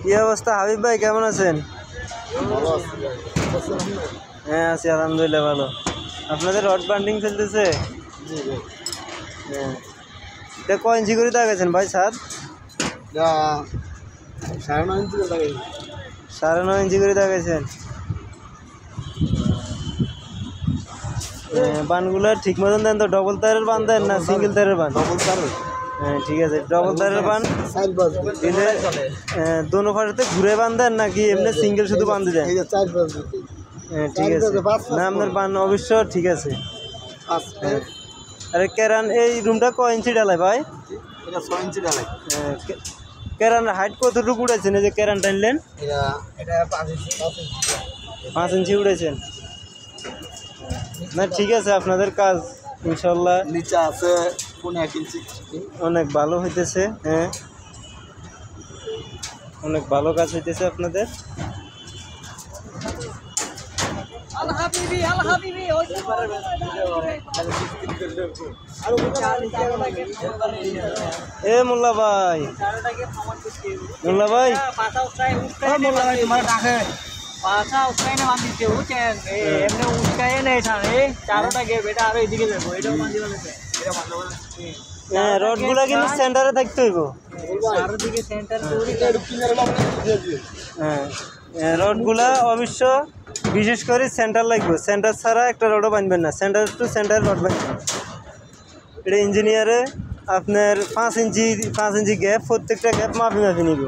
কি অবস্থা হাবিব ভাই, কেমন আছেন? হ্যাঁ আছি আলহামদুলিল্লাহ ভালো। আপনাদের রড বান্ডিং চলতেছে? হ্যাঁ, এটা কয় ইঞ্চি করে দাগেছেন ভাই? 9.5 ইঞ্চি করে দাগেছেন। বানগুলো ঠিক মতন দেন তো? ডবল তারের বান দেন না সিঙ্গেল তারের বান? ডবল তারের। হ্যাঁ ঠিক আছে, ডবল তারের বান দিলে দোনো পাশেতে ঘুরে বান দেন নাকি এমনি সিঙ্গেল শুধু বান্ধে দেন? হ্যাঁ ঠিক আছে, না আপনার বান অবশ্য ঠিক আছে। আরে কেরান এই রুমটা কয় ইঞ্চি ডালাই ভাই? 6 ইঞ্চি ডালাই। কেরানের হাইট কতটুকু উঠেছেন? এই যে কেরান টানলেন 5 ইঞ্চি উঠেছেন। না ঠিক আছে, আপনাদের কাজ ইনশাল্লাহ নিচে আছে 1 ইঞ্চি, অনেক ভালো হইতেছে। হ্যাঁ অনেক ভালো কাজ হইতেছে আপনাদের। এ মোল্লা ভাই, মোল্লা ভাই পাশা উস্কাই না বান্ধি দিতে বুঝছেন, এমনি উস্কাই নেই ছাড়ে চারোটা গেট এটা আরো এদিকে যাবো, এটাও বান্ধি বলেছে, এটা বান্ধা বলেছে। হ্যাঁ রড গুলা কিন্তু সেন্টারে থাকতে হইব। চারোদিকে সেন্টার হ্যাঁ রড গুলা অবশ্য বিশেষ করে সেন্টার লাগবে, সেন্টার ছাড়া একটা রডও বাঁধবেন না, সেন্টার টু সেন্টার রড বাঁধবেন। এটা ইঞ্জিনিয়ারে আপনার 5 ইঞ্চি গ্যাপ, প্রত্যেকটা গ্যাপ মাপি নিব।